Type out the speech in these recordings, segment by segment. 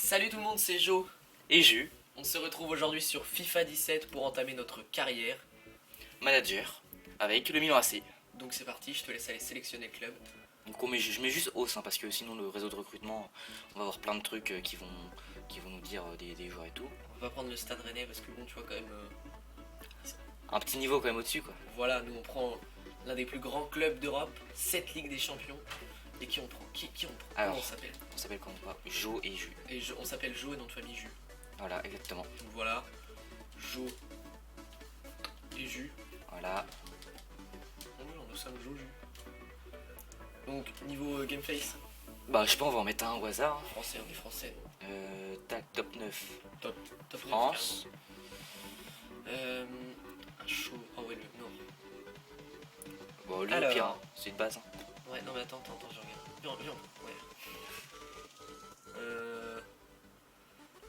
Salut tout le monde, c'est Jo. Et Jus, On se retrouve aujourd'hui sur FIFA 17 pour entamer notre carrière. manager, avec le Milan AC. Donc c'est parti, je te laisse aller sélectionner le club. Donc je mets juste hausse, parce que sinon le réseau de recrutement, on va avoir plein de trucs qui vont nous dire des joueurs et tout. On va prendre le Stade Rennais parce que bon, tu vois quand même... Un petit niveau quand même au-dessus quoi. Voilà, nous on prend l'un des plus grands clubs d'Europe, 7 Ligues des Champions. Et qui on prend qui on prend Alors, Comment on s'appelle On s'appelle comment pas Jo et Jus. On s'appelle Jo et nom de famille Jus. Voilà, exactement. Donc voilà, Jo et Jus. Voilà. Oh oui, nous sommes Jo Jus. Donc niveau game face, Bah je sais pas, on va en mettre un au hasard. français, on est français. Tac, top 9. Top France. Un chaud. Ah ouais, le Nord. Bon, lui Alors. au pire, hein, c'est de base. Hein. Ouais, non mais attends, je regarde. Viens, ouais.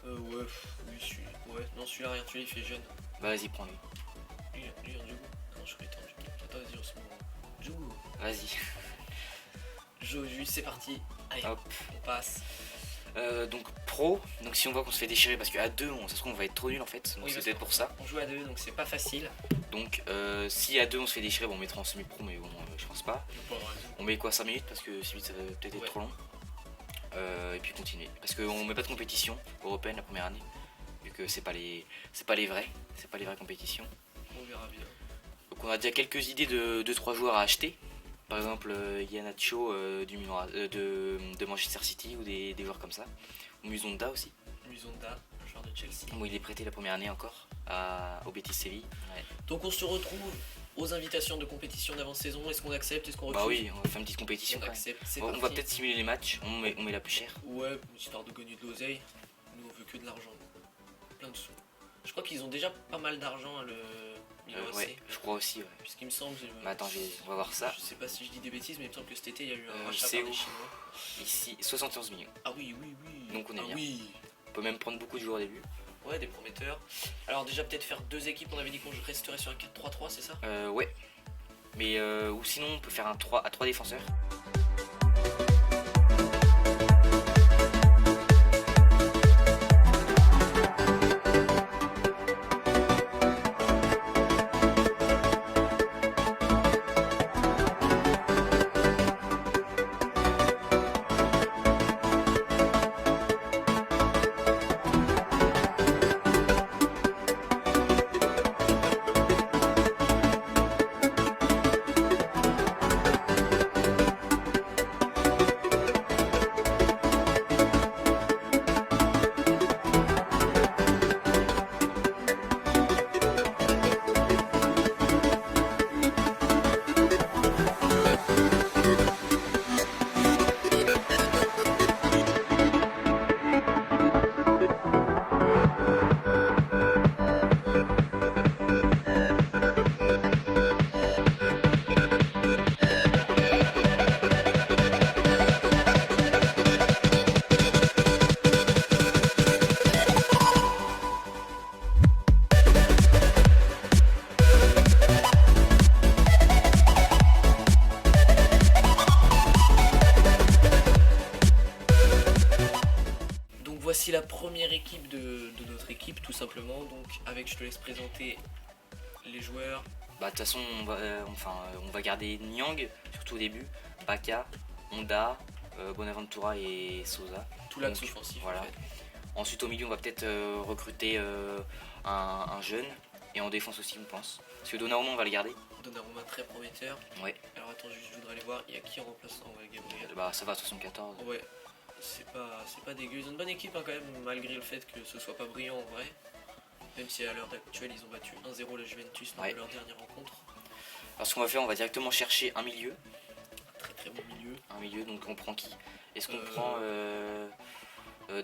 Ouais, lui, celui-là. Ouais, non, celui-là, rien, celui-là, il fait jeune. Bah vas-y, prends-lui. Lui, un Djougou. Non, je crois qu'il était en Djougou. Attends, vas-y, on se met en Djougou. Vas-y. Joju, c'est parti. Allez, Hop. on passe. Donc pro, donc si on voit qu'on se fait déchirer parce qu'à 2 ça se trouve on va être trop nul en fait, donc Oui, c'est parce peut-être pour ça. On joue à deux, donc c'est pas facile. Donc si à 2 on se fait déchirer, bon, on mettra en semi-pro mais bon je pense pas. On met quoi 5 minutes parce que 6 minutes ça va peut-être être trop long. Et puis continuer. Parce qu'on met pas de compétition européenne la première année. Vu que c'est pas les vraies compétitions. On verra bien. Donc on a déjà quelques idées de 2-3 joueurs à acheter. Par exemple Iheanacho du Milan, de Manchester City ou des joueurs comme ça. Ou Musonda aussi. Musonda, joueur de Chelsea. Bon, il est prêté la première année encore au Betis Séville. Ouais. Donc on se retrouve aux invitations de compétition d'avant-saison. Est-ce qu'on accepte? Est-ce qu'on refuse? Bah oui, on va faire une petite compétition. On accepte, c'est On parti. va peut-être simuler les matchs, on met la plus chère. Ouais, histoire de gagner de l'oseille. Nous on veut que de l'argent. Plein de sous. Je crois qu'ils ont déjà pas mal d'argent le Milan AC. Ouais, je crois aussi. Ouais. Puisqu'il me semble. Bah attends, on va voir ça. Je sais pas si je dis des bêtises, mais il me semble que cet été il y a eu un rachat c'est par où des Chinois. Ici, 71 millions. Ah oui. Donc on est bien. Oui. On peut même prendre beaucoup de joueurs au début. Ouais, des prometteurs. Alors déjà peut-être faire deux équipes, on avait dit qu'on resterait sur un 4-3-3, c'est ça? Ouais. Mais ou sinon on peut faire un 3 à 3 défenseurs. Voici la première équipe de notre équipe tout simplement. Donc je te laisse présenter les joueurs. Bah de toute façon on va garder Nyang surtout au début, Baka, Honda, Bonaventura et Souza. Tout l'axe offensif. Voilà. En fait. Ensuite au milieu on va peut-être recruter un jeune et en défense aussi on pense. Parce que Donnarumma on va le garder. Donnarumma très prometteur. Ouais. Alors attends juste je voudrais aller voir, il y a qui en remplaçant? Ouais, Gabriel. Bah ça va 74. Ouais. C'est pas dégueu. Ils ont une bonne équipe hein, quand même, malgré le fait que ce soit pas brillant en vrai. Même si à l'heure actuelle ils ont battu 1-0 la Juventus lors de leur dernière rencontre. Alors ce qu'on va faire, on va directement chercher un milieu. Très bon milieu. Un milieu, donc on prend qui? Est-ce qu'on prend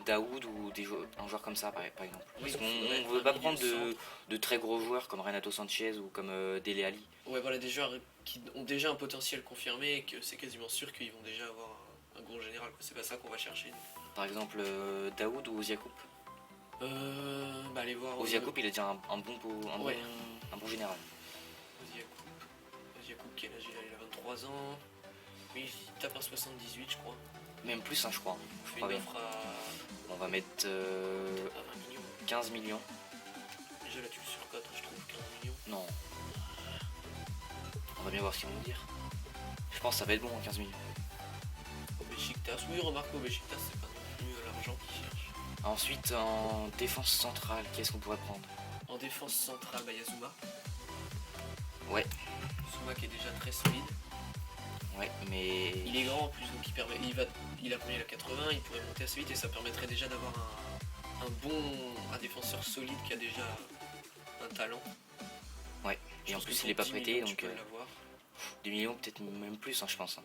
Daoud ou un joueur comme ça par exemple? Oui, parce qu'on ne veut pas prendre de très gros joueurs comme Renato Sanchez ou comme Dele Alli. Ouais voilà, des joueurs qui ont déjà un potentiel confirmé et que c'est quasiment sûr qu'ils vont déjà avoir un gros général. C'est pas ça qu'on va chercher. Par exemple Daoud ou Oziakou. Bah allez voir. Oziakou il a déjà un bon général. Oziakou qui est là, il a 23 ans. Oui, il tape un 78 je crois. Même plus, hein, je crois. On Je fait crois une bien. offre à On va mettre 20 millions. 15 millions. Déjà là tu le surcotes, je trouve 15 millions. Non. On va bien voir ce qu'ils vont dire. Je pense que ça va être bon, 15 millions. Au Beşiktaş, oui, remarque au Beşiktaş, c'est pas non plus l'argent qu'ils cherchent. Ensuite, en défense centrale, qu'est-ce qu'on pourrait prendre? En défense centrale, bah, y a Zuma. Ouais. Zuma qui est déjà très solide. Ouais, mais... Il est grand en plus, donc il a combien? Il a 80, il pourrait monter assez vite et ça permettrait déjà d'avoir un défenseur solide qui a déjà un talent. Ouais, et en plus il est pas prêté, donc 10 millions, peut-être même plus, hein, je pense. Hein.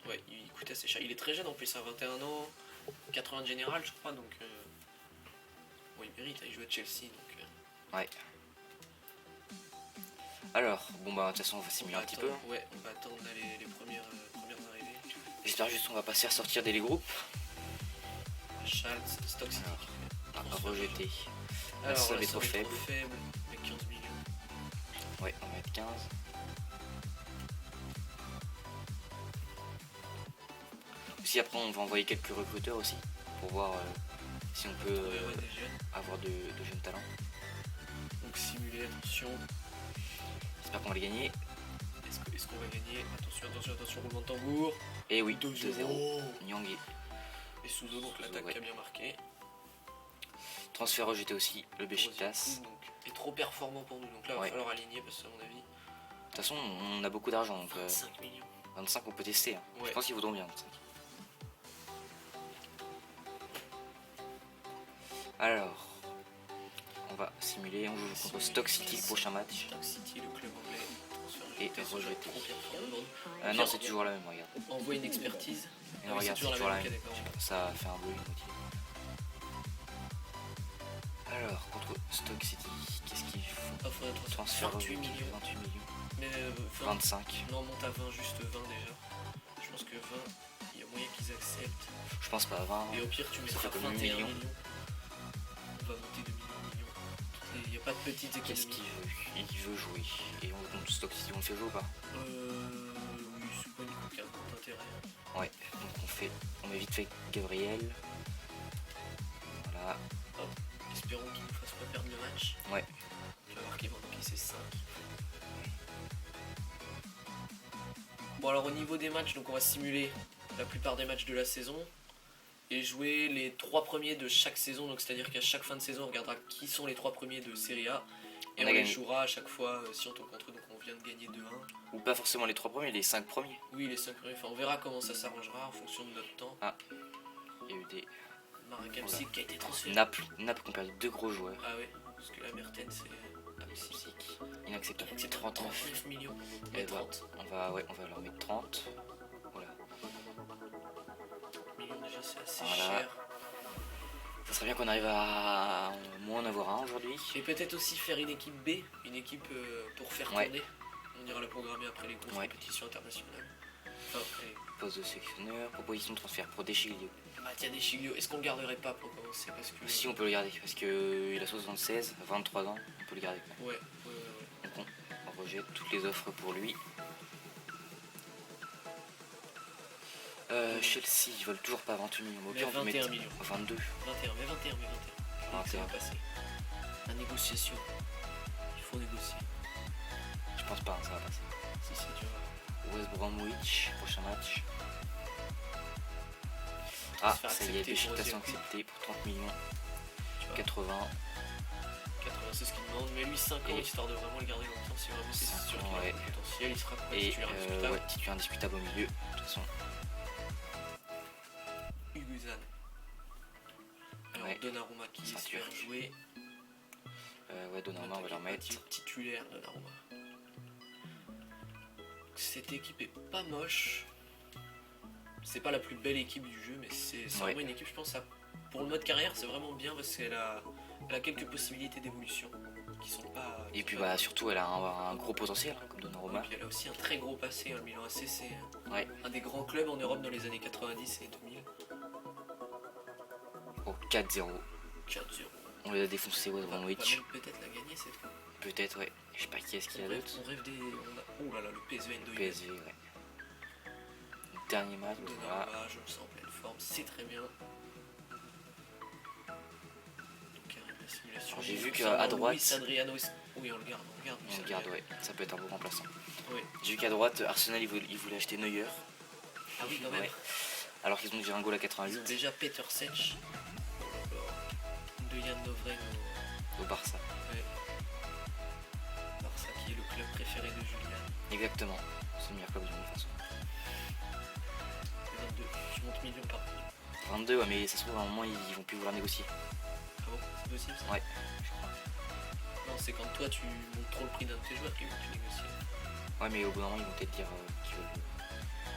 Ouais, il coûte assez cher. Il est très jeune en plus, à 21 ans, 80 de général, je crois, donc... Bon, il mérite, il joue à Chelsea, donc... Ouais. Alors, bon bah, de toute façon, on va simuler un petit peu. Ouais, on va attendre là, les premières arrivées. J'espère juste qu'on va pas se faire sortir dès les groupes. Schultz, Stock City. Rejeté. Alors, ça va être trop faible. Avec 15 millions. Ouais, on va mettre 15. Aussi, après, on va envoyer quelques recruteurs aussi pour voir si on peut avoir de jeunes talents. Donc, simuler, attention. J'espère qu'on va les gagner. Est-ce qu'on va gagner? Attention, roulement de tambour. Et oui, 2-0. Nyang Et Souzo, donc l'attaque qui a bien marqué. Transfert rejeté aussi, le Beşiktaş. Est trop performant pour nous, donc là il va falloir aligner parce que à mon avis. De toute façon, on a beaucoup d'argent. 25 millions. 25 on peut tester. Hein. Ouais. Je pense qu'ils vaudront bien. 25. Alors, on va simuler, on joue contre Stock City le prochain match. Stock City, le club anglais. Et rejeté. Non, c'est toujours la même, regarde. Envoie une expertise. Et regarde, c'est toujours la même. Ça fait un bleu inutile. Alors, contre Stock City, qu'est-ce qu'ils font? Transfert 28 millions. 28 millions. Mais 25. Non, monte à 20, juste 20 déjà. Je pense que 20, il y a moyen qu'ils acceptent. Je pense pas à 20. Et au pire, tu mets 21 millions. On va monter de millions. Il n'y a pas de petites économies. Qu'est-ce qu'il veut? Il veut jouer. Et on compte Stock City, on le fait jouer ou pas? Oui, c'est pas une coquin d'intérêt. Ouais, donc on met vite fait Gabriel. Voilà. Hop. Espérons qu'il ne fasse pas perdre le match. Ouais. Tu vas voir qu'il va manquer ses 5. Bon, alors au niveau des matchs, donc on va simuler la plupart des matchs de la saison et jouer les 3 premiers de chaque saison. Donc c'est-à-dire qu'à chaque fin de saison, on regardera qui sont les 3 premiers de Serie A et on les jouera à chaque fois si on tombe contre eux. Donc on vient de gagner 2-1. Ou pas forcément les 3 premiers, les 5 premiers. Oui, les 5 premiers. Enfin, on verra comment ça s'arrangera en fonction de notre temps. Ah, il y a eu des... Marek Hamsik qui a été transféré. Naples qui ont perdu 2 gros joueurs. Ah ouais, parce que la Mertens c'est Hamsik. Inacceptable. C'est 39 millions. Et 30. On va leur mettre 30. Voilà. Millions déjà c'est assez cher. Ça serait bien qu'on arrive à moins en avoir un aujourd'hui. Et peut-être aussi faire une équipe B, une équipe pour faire tourner. On ira la programmer après les grosses compétitions internationales. Enfin, poste de sélectionneur, proposition de transfert pour Deschilio. Ah tiens, Deschilio, est-ce qu'on le garderait pas pour commencer parce que... Si, on peut le garder, parce qu'il a 76, 23 ans, on peut le garder. Ouais. Donc on rejette toutes les offres pour lui. Chelsea, ils veulent toujours pas 28 millions. Mais 21 millions. 22. 21. Ça va passer. La négociation. Il faut négocier. Je pense pas, ça va passer. Si, tu vois. West Bromwich, prochain match. Ah, ça y est, Beşiktaş accepté pour 30 millions. 80. 80, c'est ce qu'il demande. Mais lui, 5 ans, histoire de vraiment le garder longtemps. Si vraiment c'est sûr qu'il a le potentiel, il sera titulaire indiscutable. Ouais, titulaire indiscutable au milieu, de toute façon. Uguzan. Alors, Donnarumma qui espère jouer. Donnarumma, on va leur mettre. Titulaire, Donnarumma. Cette équipe est pas moche. C'est pas la plus belle équipe du jeu, mais c'est vraiment une équipe, je pense, pour le mode carrière, c'est vraiment bien parce qu'elle a quelques possibilités d'évolution qui sont pas. Et puis surtout, elle a un gros potentiel, comme Donnarumma. Et puis elle a aussi un très gros passé. Le Milan AC, c'est un des grands clubs en Europe dans les années 90 et 2000. Oh, 4-0. 4-0. On les a défoncés, West Bromwich. Peut-être la gagner cette fois. Peut-être, ouais. Je sais pas qui est-ce qu'il y a d'autre. On rêve des. Oh là là, le PSV Eindhoven. PSV, ouais. Dernier match, voilà. Je me sens en pleine forme, c'est très bien. Donc, la simulation. Alors, j'ai vu qu'à droite... Luis Adriano, oui, on le garde. On le garde, ouais. Ça peut être un bon remplaçant. Ouais. J'ai vu qu'à droite, Arsenal, ils voulaient acheter Neuer. Ah oui, quand même. Ouais. Alors qu'ils ont déjà un goal à Ils 88 ont déjà Peter Sech, de Yann Lovren au Barça. ouais. Barça qui est le club préféré de Julian. Exactement. C'est le meilleur club du monde de toute façon. 22, je monte millions par an. 22, ouais, mais ça se trouve à un moment ils vont plus vouloir négocier. Ah bon, c'est possible ça? Ouais. Non, c'est quand toi tu montes trop le prix d'un de tes joueurs qu'ils vont te négocier. Ouais, mais au bout d'un moment ils vont peut-être dire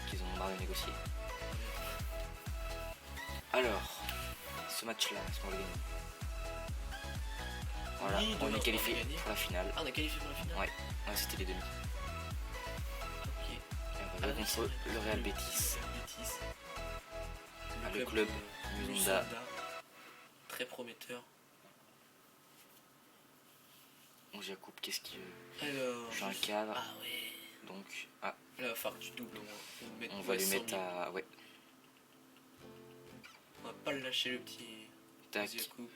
qu'ils en ont marre de négocier. Alors, ce match-là, est-ce qu'on va le gagner? Voilà, Oui, on demain, est qualifié on va gagner. pour la finale. Ah, on est qualifié pour la finale? Ouais, c'était les demi. Ok. Et on va jouer contre le Real Betis. Le Betis. Le club de Musonda. Très prometteur. Bon, Jacob, qu'est-ce qu'il veut? Alors, J'ai un cadre. Ah ouais. Donc, Là, il va falloir que tu doubles au moins. on va lui mettre à... Ouais, On va pas le lâcher le petit tac. Ziakou.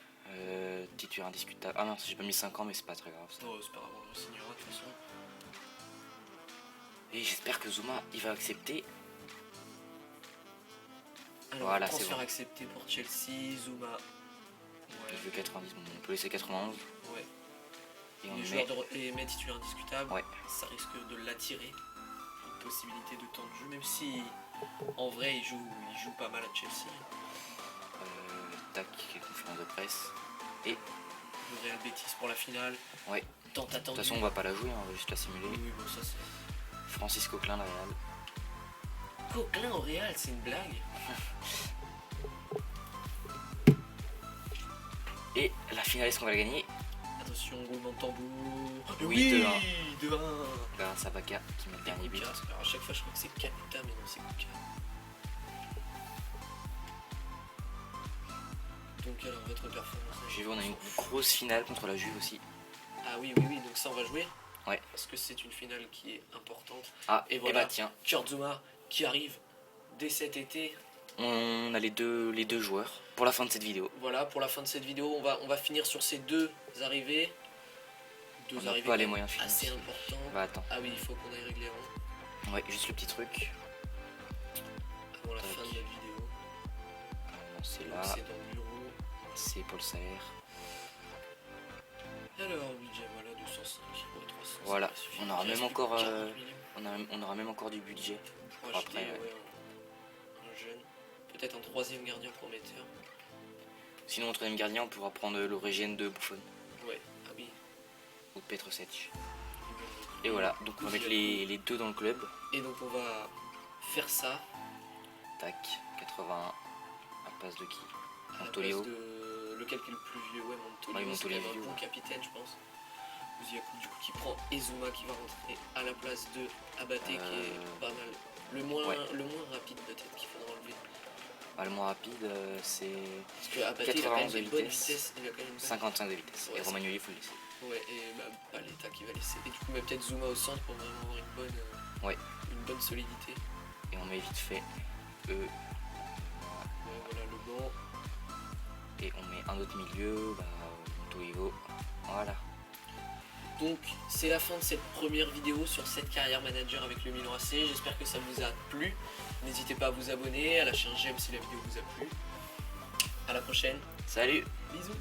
Titulaire indiscutable. Ah mince, j'ai pas mis 5 ans, mais c'est pas très grave ça. Non, c'est pas grave, on le signera de toute façon. Et j'espère que Zouma, il va accepter. Alors, Voilà, c'est transfert bon. accepté pour Chelsea, Zouma. Il veut 90, bon, on peut laisser 91. Ouais. Et on Les met... joueurs les met titulaires indiscutables, Ouais. ça risque de l'attirer. Une possibilité de temps de jeu, même si en vrai il joue pas mal à Chelsea. Tac, conférence de presse. Et Le Real Betis pour la finale. ouais. Tant De attendu. toute façon, on va pas la jouer, hein, on va juste la simuler. Oui, bon, ça c'est. Francis Coquelin, la Real. Coquelin au Real, c'est une blague. Et la finale, est-ce qu'on va la gagner? Attention, roulement de tambour. Oui, 2-1. 2-1. Grâce à Baka qui met le dernier but. Alors, à chaque fois, je crois que c'est Kakuta, mais non, c'est Kuka. Donc, alors, votre performance. J'ai vu, on a une grosse finale contre la Juve aussi. Ah oui, donc ça, on va jouer. Ouais. Parce que c'est une finale qui est importante. Ah, Et et voilà. bah tiens, Kurt Zouma qui arrive dès cet été. on a les deux joueurs pour la fin de cette vidéo. Voilà, pour la fin de cette vidéo, on va finir sur ces deux arrivées. On n'a pas les moyens assez financiers. importants. Bah attends, Ah oui, il faut qu'on aille régler avant, ouais, juste le petit truc. avant la Tac. fin de la vidéo. C'est Donc, là, c'est dans le bureau. c'est Paul Saer. Alors, budget, voilà, 205, ouais, 300. Voilà, ça suffit. on aura Il même reste plus que encore, 40 millions. On aura même encore du budget. Pour pour acheter, après, ouais. ouais, un jeune. Peut-être un troisième gardien prometteur. Sinon, en troisième gardien, on pourra prendre l'origine de Buffon Ouais, ah oui. ou de Petrosec. Et voilà, donc on va mettre les deux dans le club. Et donc on va faire ça Tac, 81. À place de qui? à la Montolivo. place de lequel qui est le plus vieux, ouais, Montolivo. Ouais, C'est quand même Montolivo. un bon capitaine, je pense. Ziakou, du coup, qui prend Ezuma qui va rentrer à la place de Abate qui est pas mal. Le moins rapide peut-être qu'il faudra enlever. Bah, le moins rapide, c'est Parce que Abate il a quand même 91 de des bonnes vitesse. vitesses. Il a quand même une bonne- 55 de vitesse. Ouais, Et Romagnoli, il faut le laisser. Ouais, et bah, Paletta qui va laisser. Et du coup, mais peut-être Zuma au centre pour vraiment avoir une bonne solidité. Et on met vite fait Ouais, voilà le banc. et on met un autre milieu, bah, Montolivo. Voilà. Donc, c'est la fin de cette première vidéo sur cette carrière manager avec le Milan AC. J'espère que ça vous a plu. N'hésitez pas à vous abonner, à lâcher un j'aime si la vidéo vous a plu. À la prochaine. Salut! Bisous.